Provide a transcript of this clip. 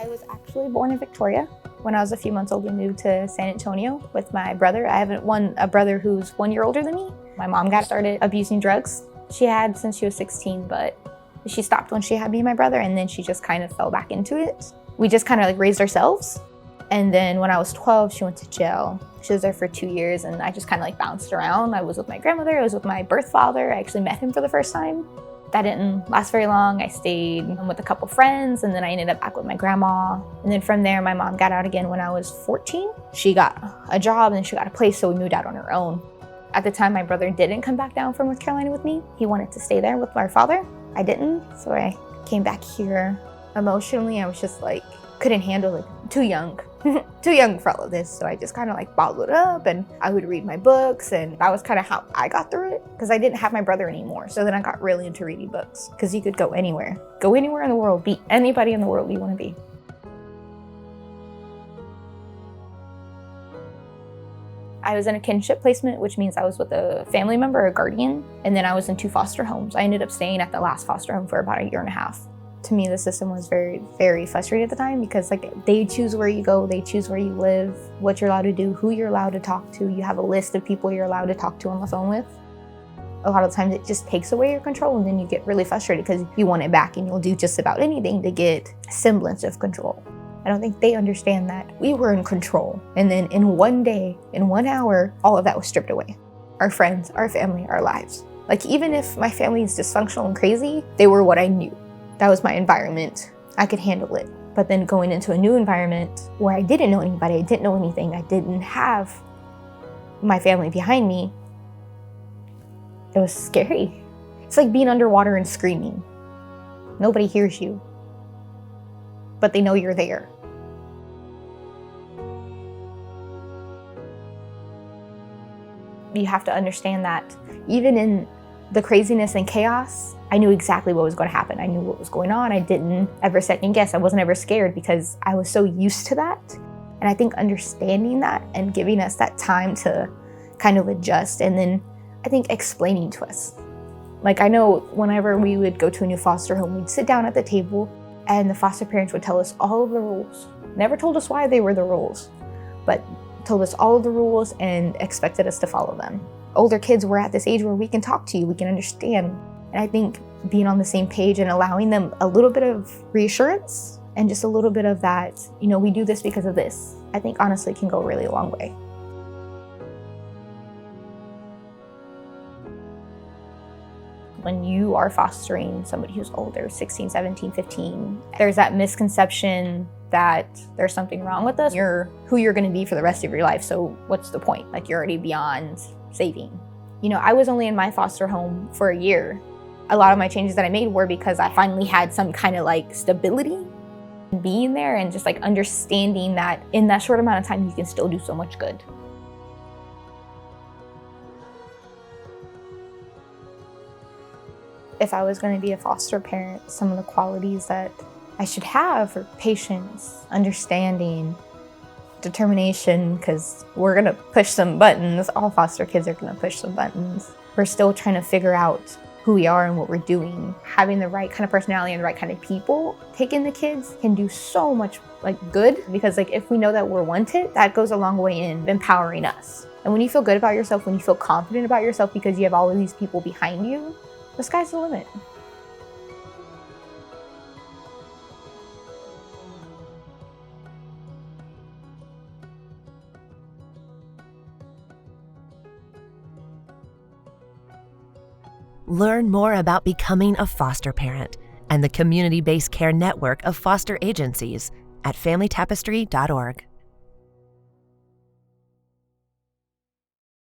I was actually born in Victoria. When I was a few months old, we moved to San Antonio with my brother. I have a brother who's 1 year older than me. My mom got started abusing drugs. She had since she was 16, but she stopped when she had me and my brother, and then she just kind of fell back into it. We just kind of like raised ourselves. And then when I was 12, she went to jail. She was there for 2 years, and I just kind of like bounced around. I was with my grandmother, I was with my birth father. I actually met him for the first time. That didn't last very long. I stayed with a couple friends, and then I ended up back with my grandma. And then from there, my mom got out again when I was 14. She got a job and she got a place, so we moved out on our own. At the time, my brother didn't come back down from North Carolina with me. He wanted to stay there with our father. I didn't, so I came back here. Emotionally, I was just like, couldn't handle it, too young. Too young for all of this, so I just kind of like bottled it up, and I would read my books, and that was kind of how I got through it, because I didn't have my brother anymore. So then I got really into reading books, because you could go anywhere in the world, be anybody in the world you want to be. I was in a kinship placement, which means I was with a family member or a guardian, and then I was in 2 foster homes. I ended up staying at the last foster home for about 1.5 years. To me, the system was very, very frustrating at the time, because like they choose where you go, they choose where you live, what you're allowed to do, who you're allowed to talk to. You have a list of people you're allowed to talk to on the phone with. A lot of times it just takes away your control, and then you get really frustrated because you want it back, and you'll do just about anything to get a semblance of control. I don't think they understand that we were in control, and then in one day, in 1 hour, all of that was stripped away. Our friends, our family, our lives. Like even if my family is dysfunctional and crazy, they were what I knew. That was my environment. I could handle it. But then going into a new environment where I didn't know anybody, I didn't know anything, I didn't have my family behind me, it was scary. It's like being underwater and screaming. Nobody hears you, but they know you're there. You have to understand that even in the craziness and chaos, I knew exactly what was going to happen. I knew what was going on. I didn't ever second guess. I wasn't ever scared because I was so used to that. And I think understanding that and giving us that time to kind of adjust, and then I think explaining to us. Like I know whenever we would go to a new foster home, we'd sit down at the table and the foster parents would tell us all of the rules. Never told us why they were the rules, but told us all of the rules and expected us to follow them. Older kids were at this age where we can talk to you, we can understand. And I think being on the same page and allowing them a little bit of reassurance and just a little bit of that, you know, we do this because of this, I think honestly can go a really long way. When you are fostering somebody who's older, 16, 17, 15, there's that misconception that there's something wrong with us. You're who you're gonna be for the rest of your life, so what's the point? Like you're already beyond saving. You know, I was only in my foster home for 1 year. A lot of my changes that I made were because I finally had some kind of like stability. Being there and just like understanding that in that short amount of time, you can still do so much good. If I was going to be a foster parent, some of the qualities that I should have are patience, understanding, determination, because we're going to push some buttons. All foster kids are going to push some buttons. We're still trying to figure out who we are and what we're doing. Having the right kind of personality and the right kind of people taking the kids can do so much like good, because like if we know that we're wanted, that goes a long way in empowering us. And when you feel good about yourself, when you feel confident about yourself because you have all of these people behind you, the sky's the limit. Learn more about becoming a foster parent and the community-based care network of foster agencies at familytapestry.org.